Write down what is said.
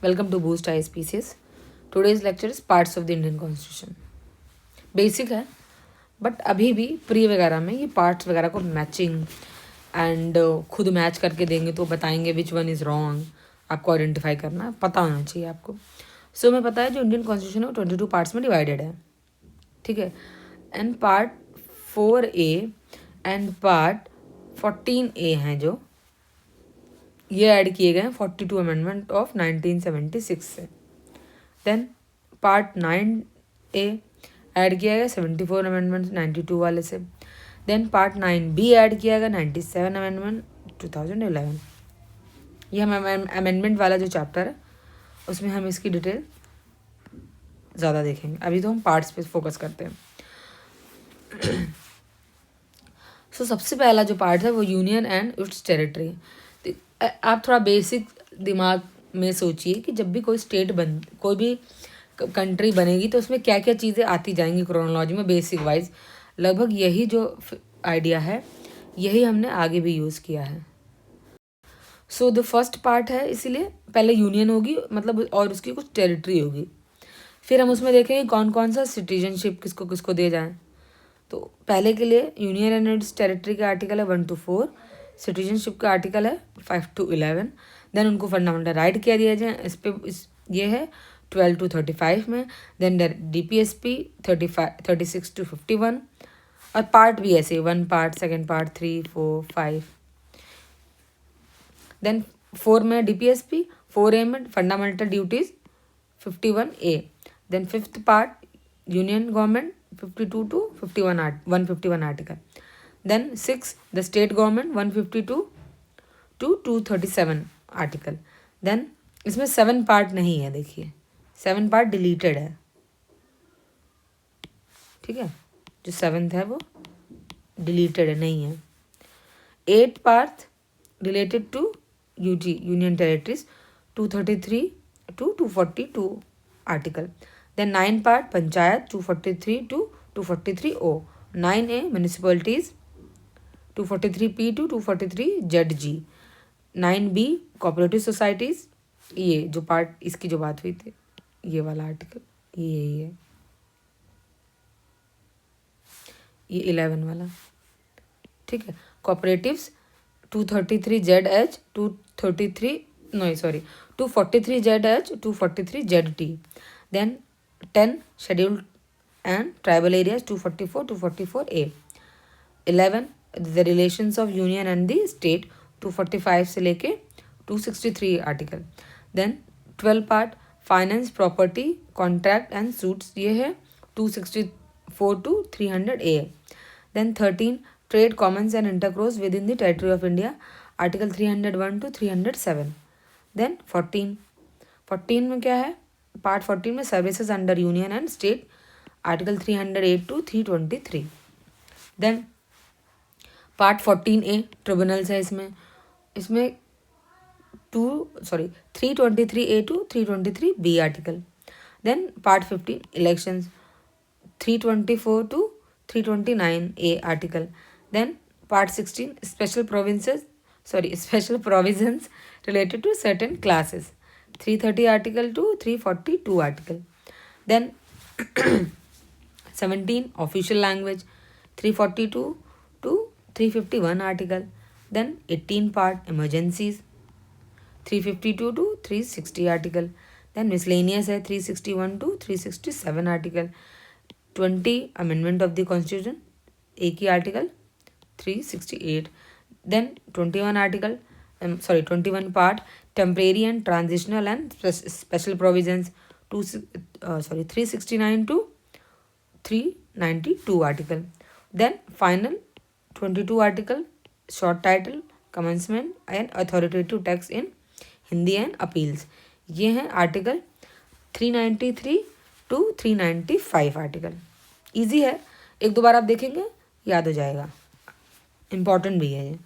Welcome to Boost ISPCS. Today's lecture is parts of the Indian Constitution. Basic है but अभी भी pre वगैरह में ये पार्ट्स वगैरह को मैचिंग एंड खुद मैच करके देंगे तो बताएंगे विच वन इज़ रॉन्ग. आपको आइडेंटिफाई करना पता होना चाहिए आपको. सो मैं पता है जो इंडियन कॉन्स्टिट्यूशन है वो 22 पार्ट्स में डिवाइडेड है. ठीक है. And part 4A and part 14A हैं जो ये ऐड किए गए हैं 42 अमेंडमेंट ऑफ 1976 से. देन पार्ट 9A ऐड किया गया 74 अमेंडमेंट 92 वाले से. देन पार्ट 9B ऐड किया गया 97 अमेंडमेंट 2011. ये हम अमेंडमेंट वाला जो चैप्टर है उसमें हम इसकी डिटेल ज़्यादा देखेंगे. अभी तो हम पार्ट्स पे फोकस करते हैं. सो सबसे पहला जो पार्ट है वो यूनियन एंड इट्स टेरिटरी. आप थोड़ा बेसिक दिमाग में सोचिए कि जब भी कोई स्टेट कोई भी कंट्री बनेगी तो उसमें क्या क्या चीज़ें आती जाएंगी क्रोनोलॉजी में बेसिक वाइज. लगभग यही जो आइडिया है यही हमने आगे भी यूज़ किया है. सो द फर्स्ट पार्ट है इसीलिए पहले यूनियन होगी मतलब और उसकी कुछ टेरिटरी होगी. फिर हम उसमें देखेंगे कौन कौन सा सिटीजनशिप किसको किसको दिए जाए. तो पहले के लिए यूनियन एंड इट्स टेरिटरी का आर्टिकल है 1 to 4. सिटीजनशिप का आर्टिकल है 5 to 11. देन उनको फंडामेंटल राइट क्या दिया जाए ये है 12 to 35 में. Then DPSP 36 to 51. और पार्ट भी ऐसे 1 पार्ट 2 पार्ट 3 4 5. देन 4 में DPSP 4A में fundamental duties 51A. Then 5th part union government 52 to 151 article. Then 6 the state government 152 to 237 article. Then इसमें 7 पार्ट नहीं है. देखिए 7 पार्ट डिलीटेड है. ठीक है. जो 7th है वो डिलीटेड है नहीं है. 8 part related to UT union territories 233 to 242 article. Then 9 part panchayat 243 to 243O. 9A municipalities 243P to 243ZG. 9B cooperative societies. ये जो पार्ट इसकी जो बात हुई थी ये वाला आर्टिकल ये यही है. ये 11 वाला. ठीक है. Cooperatives 233ZH 243ZH 243ZT. Then 10 scheduled and tribal areas 244 244A. 11 the relations of union and the state 245 से लेके 263 article. Then 12 part finance property contract and suits ये है 264 to 300A. Then 13 trade commons and intercourse within the territory of India article 301 to 307. Then 14 में क्या है part 14 में services under union and state article 308 to 323. Then part 14A tribunals है. इसमें 323A to 323B article. Then part 15 elections 324 to 329A article. Then part 16 special provisions related to certain classes 330 article to 342 article. Then 17 official language 342 to 351 article. Then 18 part emergencies 352 to 360 article. Then miscellaneous है 361 to 367 article. 20 amendment of the constitution एक ही article 368. Then 21 part temporary and transitional and special provisions 369 to 392 article. Then final 22 article short title commencement and authoritative text in Hindi and appeals. ये हैं article 393 to 395 article. Easy है. एक दो बार आप देखेंगे याद हो जाएगा. इम्पॉर्टेंट भी है ये.